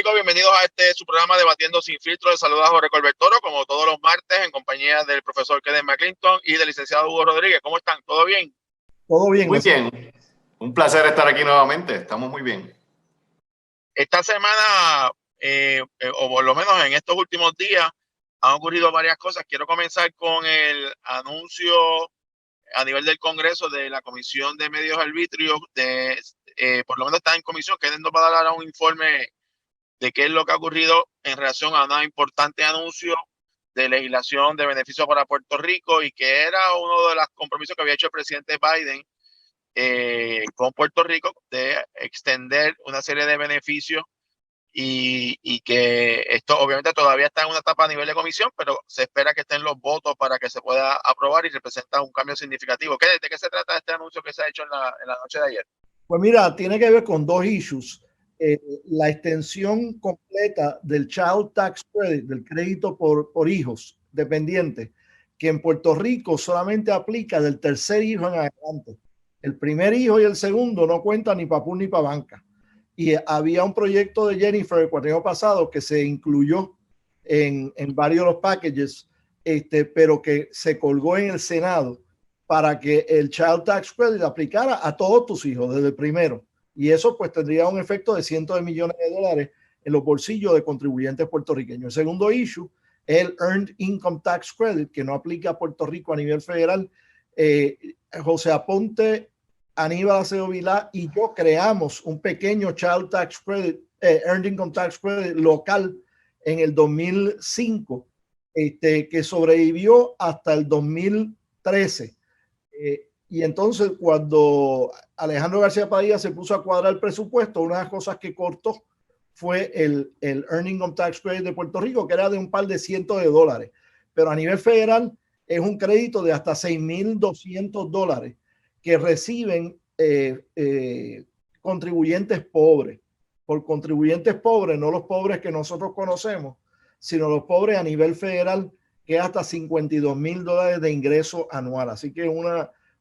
Rico, bienvenidos a su programa Debatiendo Sin Filtro. Les saluda Jorge Colbertoro, como todos los martes, en compañía del profesor Kenneth McClinton y del licenciado Hugo Rodríguez. ¿Cómo están? ¿Todo bien? Todo bien. Muy bien. Un placer estar aquí nuevamente. Estamos muy bien. Esta semana, o por lo menos en estos últimos días, han ocurrido varias cosas. Quiero comenzar con el anuncio a nivel del Congreso de la Comisión de Medios Arbitrios. Por lo menos está en comisión, que nos va a dar un informe de qué es lo que ha ocurrido en relación a un importante anuncio de legislación de beneficio para Puerto Rico, y que era uno de los compromisos que había hecho el presidente Biden con Puerto Rico, de extender una serie de beneficios, y que esto obviamente todavía está en una etapa a nivel de comisión, pero se espera que estén los votos para que se pueda aprobar, y representa un cambio significativo. ¿De qué se trata este anuncio que se ha hecho en la noche de ayer? Pues mira, tiene que ver con dos issues. La extensión completa del Child Tax Credit, del crédito por hijos dependientes, que en Puerto Rico solamente aplica del tercer hijo en adelante. El primer hijo y el segundo no cuentan ni para PUR ni para banca. Y había un proyecto de Jennifer el cuatrienio pasado que se incluyó en varios de los packages, pero que se colgó en el Senado para que el Child Tax Credit aplicara a todos tus hijos desde el primero. Y eso pues tendría un efecto de cientos de millones de dólares en los bolsillos de contribuyentes puertorriqueños. El segundo issue es el Earned Income Tax Credit, que no aplica a Puerto Rico a nivel federal. José Aponte, Aníbal Acevedo Vilá y yo creamos un pequeño Child Tax Credit, Earned Income Tax Credit local en el 2005, que sobrevivió hasta el 2013. Y entonces cuando Alejandro García Padilla se puso a cuadrar el presupuesto, una de las cosas que cortó fue el Earned Income Tax Credit de Puerto Rico, que era de un par de cientos de dólares. Pero a nivel federal es un crédito de hasta $6,200 que reciben contribuyentes pobres. Por contribuyentes pobres, no los pobres que nosotros conocemos, sino los pobres a nivel federal, que es hasta $52,000 de ingreso anual. Así que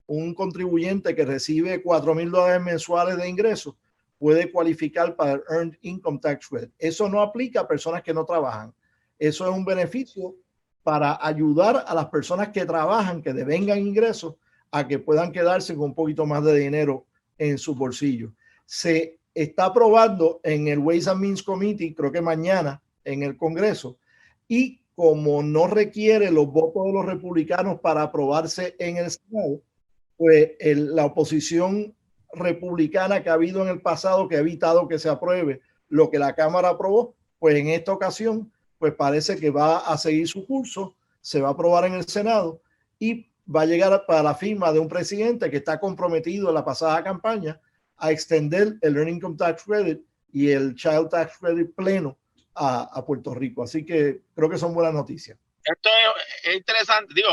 un contribuyente que recibe $4,000 mensuales de ingresos puede cualificar para el Earned Income Tax Credit. Eso no aplica a personas que no trabajan. Eso es un beneficio para ayudar a las personas que trabajan, que devengan ingresos, a que puedan quedarse con un poquito más de dinero en su bolsillo. Se está aprobando en el Ways and Means Committee, creo que mañana, en el Congreso, y como no requiere los votos de los republicanos para aprobarse en el Senado, pues la oposición republicana que ha habido en el pasado, que ha evitado que se apruebe lo que la Cámara aprobó, pues en esta ocasión, pues parece que va a seguir su curso, se va a aprobar en el Senado y va a llegar para la firma de un presidente que está comprometido en la pasada campaña a extender el Earned Income Tax Credit y el Child Tax Credit pleno a Puerto Rico. Así que creo que son buenas noticias. Esto es interesante, digo,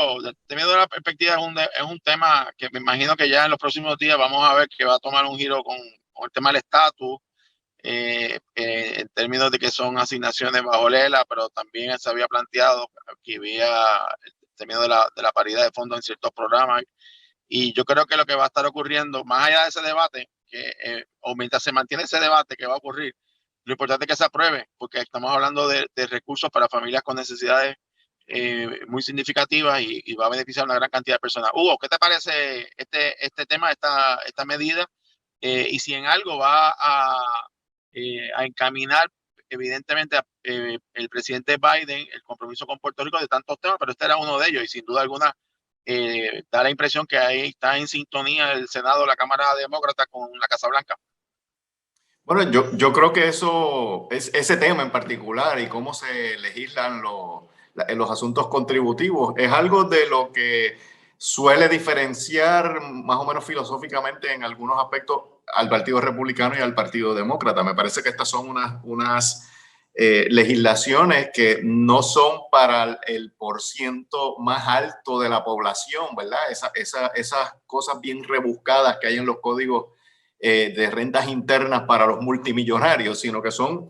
teniendo la perspectiva, es un tema que me imagino que ya en los próximos días vamos a ver que va a tomar un giro con el tema del estatus, en términos de que son asignaciones bajo Lela, pero también se había planteado que había el término de la paridad de fondos en ciertos programas. Y yo creo que lo que va a estar ocurriendo, más allá de ese debate, o mientras se mantiene ese debate que va a ocurrir, lo importante es que se apruebe, porque estamos hablando de recursos para familias con necesidades muy significativas, y va a beneficiar a una gran cantidad de personas. Hugo, ¿qué te parece este tema, esta medida? Y si en algo va a encaminar, evidentemente, el presidente Biden, el compromiso con Puerto Rico de tantos temas, pero este era uno de ellos, y sin duda alguna da la impresión que ahí está en sintonía el Senado, la Cámara Demócrata con la Casa Blanca. Bueno, yo creo que ese tema en particular y cómo se legislan los asuntos contributivos es algo de lo que suele diferenciar más o menos filosóficamente en algunos aspectos al Partido Republicano y al Partido Demócrata. Me parece que estas son unas legislaciones que no son para el porciento más alto de la población, ¿verdad? Esas cosas bien rebuscadas que hay en los códigos de rentas internas para los multimillonarios, sino que son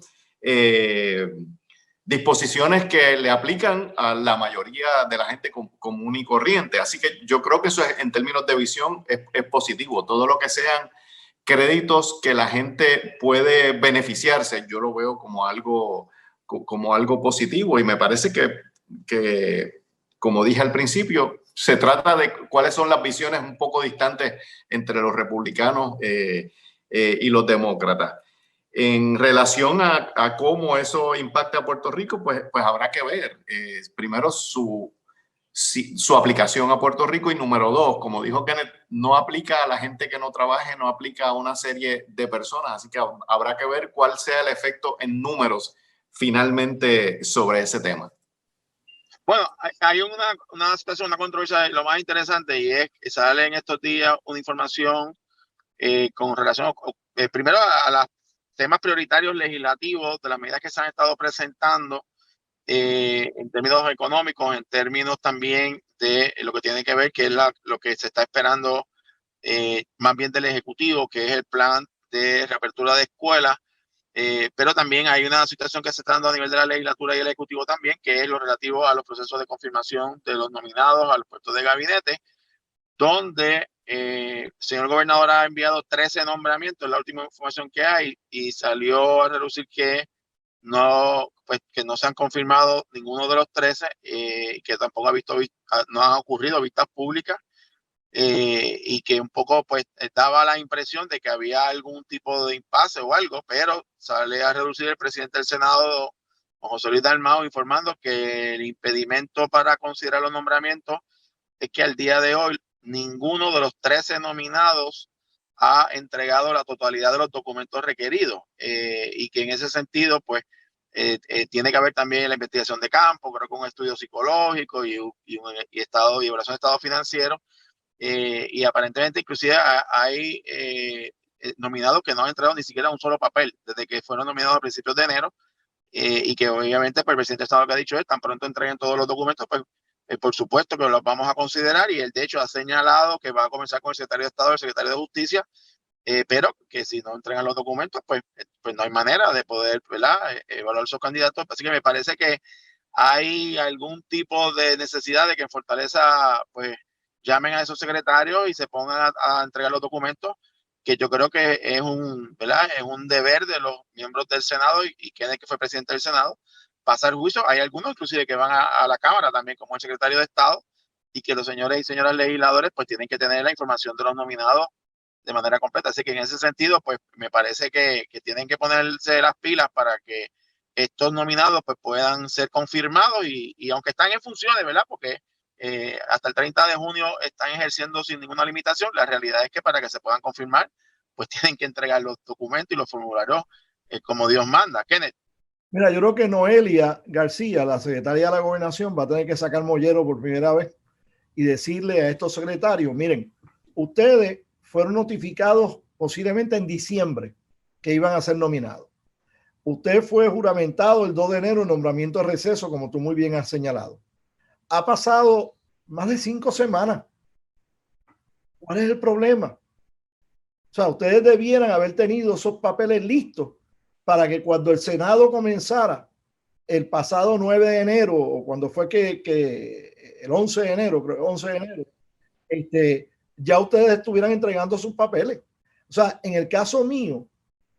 disposiciones que le aplican a la mayoría de la gente común y corriente. Así que yo creo que eso es, en términos de visión, es positivo. Todo lo que sean créditos que la gente puede beneficiarse, yo lo veo como algo positivo, y me parece que, como dije al principio, se trata de cuáles son las visiones un poco distantes entre los republicanos y los demócratas. En relación a cómo eso impacta a Puerto Rico, pues habrá que ver primero su aplicación a Puerto Rico, y número dos, como dijo Kenneth, no aplica a la gente que no trabaje, no aplica a una serie de personas, así que habrá que ver cuál sea el efecto en números finalmente sobre ese tema. Bueno, hay una situación, una controversia, lo más interesante, y es que sale en estos días una información con relación primero a los temas prioritarios legislativos de las medidas que se han estado presentando en términos económicos, en términos también de lo que tiene que ver, que es lo que se está esperando más bien del Ejecutivo, que es el plan de reapertura de escuelas. Pero también hay una situación que se está dando a nivel de la legislatura y el Ejecutivo también, que es lo relativo a los procesos de confirmación de los nominados a los puestos de gabinete, donde el señor gobernador ha enviado 13 nombramientos, la última información que hay, y salió a relucir que no se han confirmado ninguno de los 13, que tampoco no han ocurrido vistas públicas, y que un poco pues daba la impresión de que había algún tipo de impasse o algo, pero sale a reducir el presidente del Senado, José Luis Dalmau, informando que el impedimento para considerar los nombramientos es que al día de hoy ninguno de los 13 nominados ha entregado la totalidad de los documentos requeridos, y que en ese sentido pues tiene que haber también la investigación de campo, creo que un estudio psicológico y evaluación de estado financiero. Y aparentemente inclusive hay nominados que no han entregado ni siquiera un solo papel desde que fueron nominados a principios de enero, y que obviamente pues, el presidente de Estado lo que ha dicho es tan pronto entreguen todos los documentos, pues por supuesto que los vamos a considerar, y él de hecho ha señalado que va a comenzar con el secretario de Estado y el secretario de Justicia, pero que si no entregan los documentos pues no hay manera de poder, ¿verdad?, evaluar sus candidatos. Así que me parece que hay algún tipo de necesidad de que en Fortaleza pues llamen a esos secretarios y se pongan a entregar los documentos, que yo creo que es ¿verdad?, es un deber de los miembros del Senado, y Kenneth, que fue presidente del Senado, pasar juicio. Hay algunos inclusive que van a la Cámara también, como el secretario de Estado, y que los señores y señoras legisladores pues tienen que tener la información de los nominados de manera completa. Así que en ese sentido, pues me parece que tienen que ponerse las pilas para que estos nominados pues puedan ser confirmados, y aunque están en funciones, ¿verdad?, porque hasta el 30 de junio están ejerciendo sin ninguna limitación, la realidad es que para que se puedan confirmar, pues tienen que entregar los documentos y los formularios como Dios manda. Kenneth. Mira, yo creo que Noelia García, la secretaria de la Gobernación, va a tener que sacar mollero por primera vez y decirle a estos secretarios, miren, ustedes fueron notificados posiblemente en diciembre que iban a ser nominados. Usted fue juramentado el 2 de enero en nombramiento de receso, como tú muy bien has señalado. Ha pasado más de 5 semanas. ¿Cuál es el problema? O sea, ustedes debieran haber tenido esos papeles listos para que cuando el Senado comenzara el pasado 9 de enero, o cuando fue que el 11 de enero, creo, 11 de enero, ya ustedes estuvieran entregando sus papeles. O sea, en el caso mío,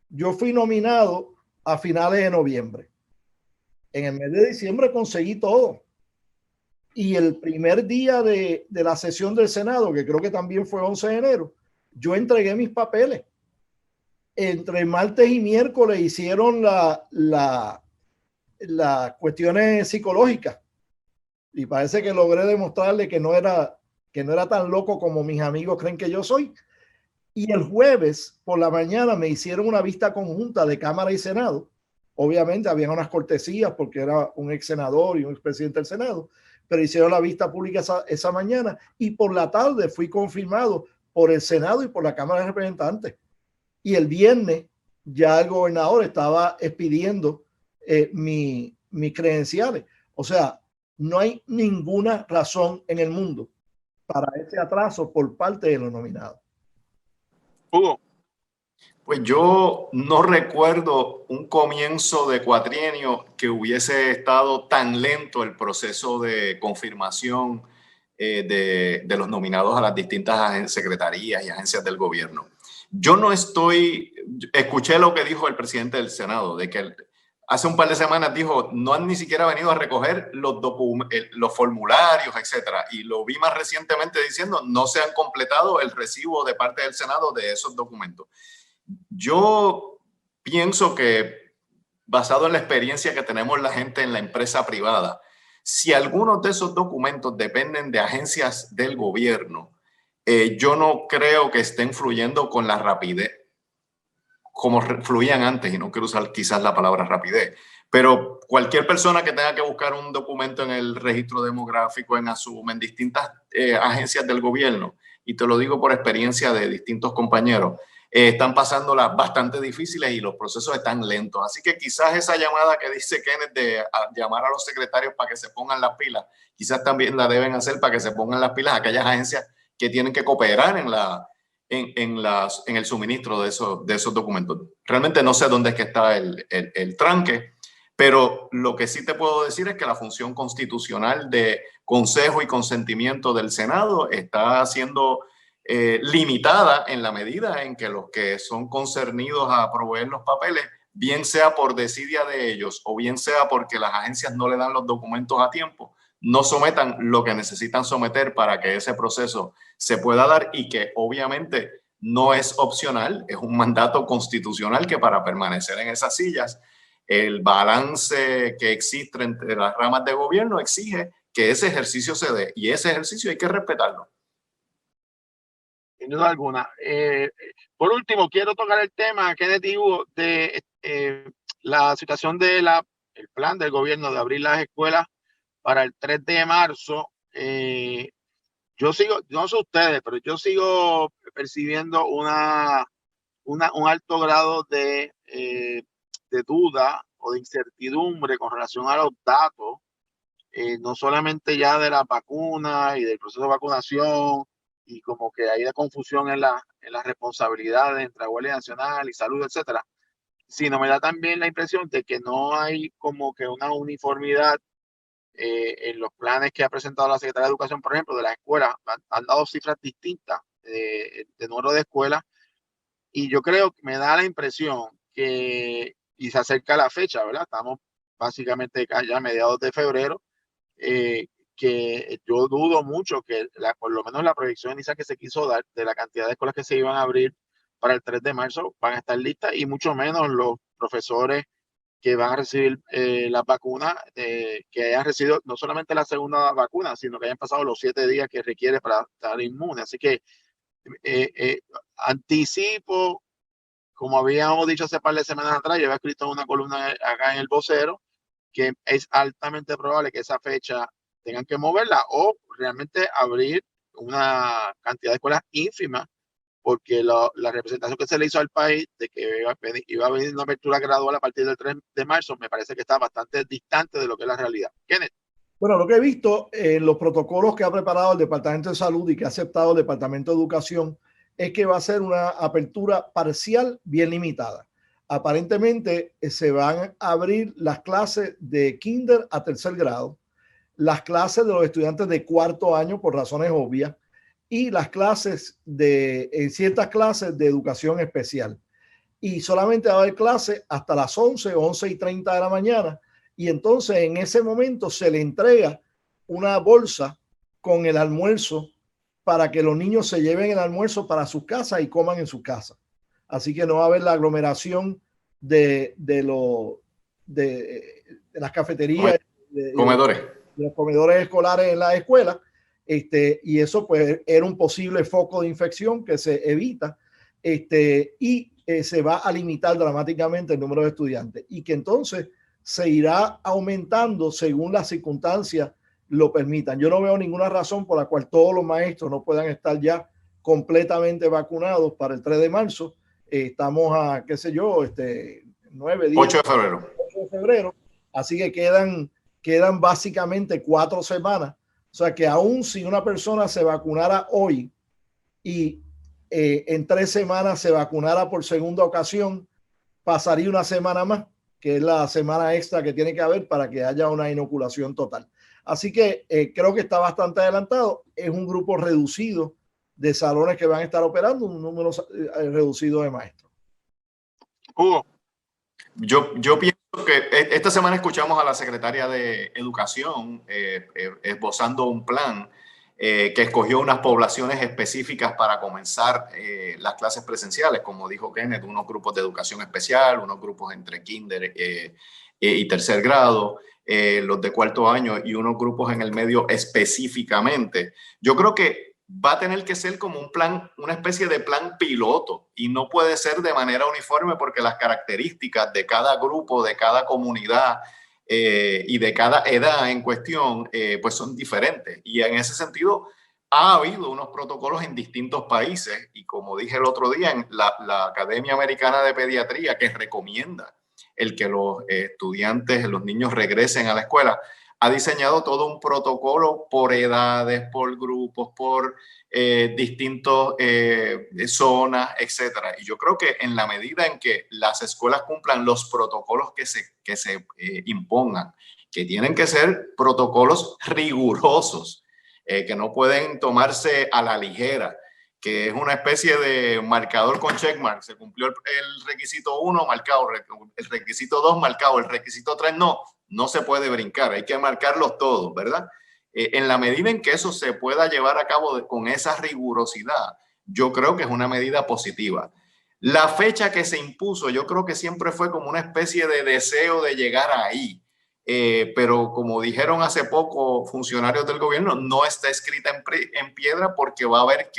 yo fui nominado a finales de noviembre. En el mes de diciembre conseguí todo. Y el primer día de la sesión del Senado, que creo que también fue 11 de enero, yo entregué mis papeles. Entre martes y miércoles hicieron las cuestiones psicológicas. Y parece que logré demostrarle que no era tan loco como mis amigos creen que yo soy. Y el jueves por la mañana me hicieron una vista conjunta de Cámara y Senado. Obviamente había unas cortesías porque era un ex senador y un expresidente del Senado, pero hicieron la vista pública esa mañana, y por la tarde fui confirmado por el Senado y por la Cámara de Representantes. Y el viernes ya el gobernador estaba expidiendo mis credenciales. O sea, no hay ninguna razón en el mundo para ese atraso por parte de los nominados. Hugo. Pues yo no recuerdo un comienzo de cuatrienio que hubiese estado tan lento el proceso de confirmación de los nominados a las distintas secretarías y agencias del gobierno. Yo no estoy, escuché lo que dijo el presidente del Senado, de que hace un par de semanas dijo, no han ni siquiera venido a recoger los formularios, etcétera. Y lo vi más recientemente diciendo, no se han completado el recibo de parte del Senado de esos documentos. Yo pienso que, basado en la experiencia que tenemos la gente en la empresa privada, si algunos de esos documentos dependen de agencias del gobierno, yo no creo que estén fluyendo con la rapidez como fluían antes, y no quiero usar quizás la palabra rapidez, pero cualquier persona que tenga que buscar un documento en el registro demográfico, en Asum, en distintas agencias del gobierno, y te lo digo por experiencia de distintos compañeros, están pasándolas bastante difíciles y los procesos están lentos. Así que quizás esa llamada que dice Kenneth de llamar a los secretarios para que se pongan las pilas, quizás también la deben hacer para que se pongan las pilas aquellas agencias que tienen que cooperar en el suministro de esos documentos. Realmente no sé dónde es que está el tranque, pero lo que sí te puedo decir es que la función constitucional de consejo y consentimiento del Senado está siendo limitada en la medida en que los que son concernidos a proveer los papeles, bien sea por desidia de ellos o bien sea porque las agencias no le dan los documentos a tiempo, no sometan lo que necesitan someter para que ese proceso se pueda dar, y que obviamente no es opcional, es un mandato constitucional que para permanecer en esas sillas, el balance que existe entre las ramas de gobierno exige que ese ejercicio se dé, y ese ejercicio hay que respetarlo. Sin duda alguna. Por último, quiero tocar el tema, Kenneth y Hugo, de la situación del plan del gobierno de abrir las escuelas para el 3 de marzo. Yo sigo, no sé ustedes, pero yo sigo percibiendo un alto grado de duda o de incertidumbre con relación a los datos, no solamente ya de la vacuna y del proceso de vacunación, y como que hay de confusión en las responsabilidades entre la Guardia Nacional y Salud, etcétera, sino me da también la impresión de que no hay como que una uniformidad en los planes que ha presentado la Secretaría de Educación, por ejemplo, de las escuelas. Han dado cifras distintas de número de escuelas, y yo creo que me da la impresión que, y se acerca la fecha, ¿verdad? Estamos básicamente ya a mediados de febrero, que yo dudo mucho que por lo menos la proyección inicial que se quiso dar de la cantidad de escuelas que se iban a abrir para el 3 de marzo van a estar listas, y mucho menos los profesores que van a recibir las vacunas, que hayan recibido no solamente la segunda vacuna, sino que hayan pasado los 7 días que requiere para estar inmune. Así que anticipo, como habíamos dicho hace par de semanas atrás, yo había escrito una columna acá en El Vocero, que es altamente probable que esa fecha tengan que moverla o realmente abrir una cantidad de escuelas ínfima, porque la representación que se le hizo al país de que iba a venir una apertura gradual a partir del 3 de marzo me parece que está bastante distante de lo que es la realidad. Kenneth. Bueno, lo que he visto en los protocolos que ha preparado el Departamento de Salud y que ha aceptado el Departamento de Educación es que va a ser una apertura parcial bien limitada. Aparentemente se van a abrir las clases de kinder a 3er grado, las clases de los estudiantes de 4º año por razones obvias, y las clases en ciertas clases de educación especial. Y solamente va a haber clases hasta las 11:30 de la mañana. Y entonces en ese momento se le entrega una bolsa con el almuerzo para que los niños se lleven el almuerzo para sus casas y coman en su casa. Así que no va a haber la aglomeración de las cafeterías, comedores. De los comedores escolares en la escuela. Y eso pues era un posible foco de infección que se evita, y se va a limitar dramáticamente el número de estudiantes, y que entonces se irá aumentando según las circunstancias lo permitan. Yo no veo ninguna razón por la cual todos los maestros no puedan estar ya completamente vacunados para el 3 de marzo. Estamos a, qué sé yo, 9, 10, 8 de febrero. 8 de febrero. Así que quedan básicamente 4 semanas. O sea que aún si una persona se vacunara hoy y en 3 semanas se vacunara por segunda ocasión, pasaría una semana más, que es la semana extra que tiene que haber para que haya una inoculación total. Así que creo que está bastante adelantado. Es un grupo reducido de salones que van a estar operando, un número reducido de maestros. Hugo. Yo pienso que esta semana escuchamos a la secretaria de Educación esbozando un plan que escogió unas poblaciones específicas para comenzar las clases presenciales, como dijo Kenneth, unos grupos de educación especial, unos grupos entre kinder y tercer grado, los de cuarto año y unos grupos en el medio específicamente. Yo creo que va a tener que ser como un plan, una especie de plan piloto, y no puede ser de manera uniforme porque las características de cada grupo, de cada comunidad y de cada edad en cuestión, pues son diferentes. Y en ese sentido ha habido unos protocolos en distintos países, y como dije el otro día, la Academia Americana de Pediatría, que recomienda el que los estudiantes, los niños regresen a la escuela, ha diseñado todo un protocolo por edades, por grupos, por distintas zonas, etcétera. Y yo creo que en la medida en que las escuelas cumplan los protocolos que se impongan, que tienen que ser protocolos rigurosos, que no pueden tomarse a la ligera, que es una especie de marcador con checkmark. Se cumplió el requisito 1, marcado, el requisito 2, marcado, el requisito 3, no se puede brincar, hay que marcarlos todos, ¿verdad? En la medida en que eso se pueda llevar a cabo con esa rigurosidad, yo creo que es una medida positiva. La fecha que se impuso, yo creo que siempre fue como una especie de deseo de llegar ahí. Pero como dijeron hace poco funcionarios del gobierno, no está escrita en piedra, porque va a ver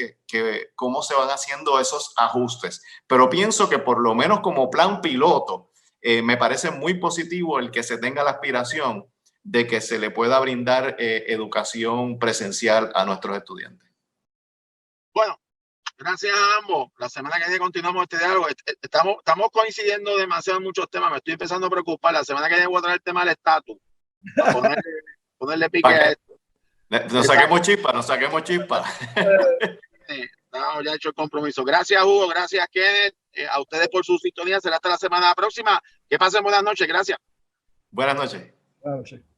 cómo se van haciendo esos ajustes. Pero pienso que por lo menos como plan piloto, me parece muy positivo el que se tenga la aspiración de que se le pueda brindar educación presencial a nuestros estudiantes. Bueno, gracias a ambos. La semana que viene continuamos este diálogo. Estamos coincidiendo demasiado en muchos temas. Me estoy empezando a preocupar. La semana que viene voy a traer el tema del estatus. Para ponerle pique a esto. Nos saquemos chispa. Estamos ya hecho el compromiso. Gracias, Hugo. Gracias, Kenneth. A ustedes por su sintonía. Será hasta la semana próxima. Que pasen buenas noches. Gracias. Buenas noches. Buenas noches.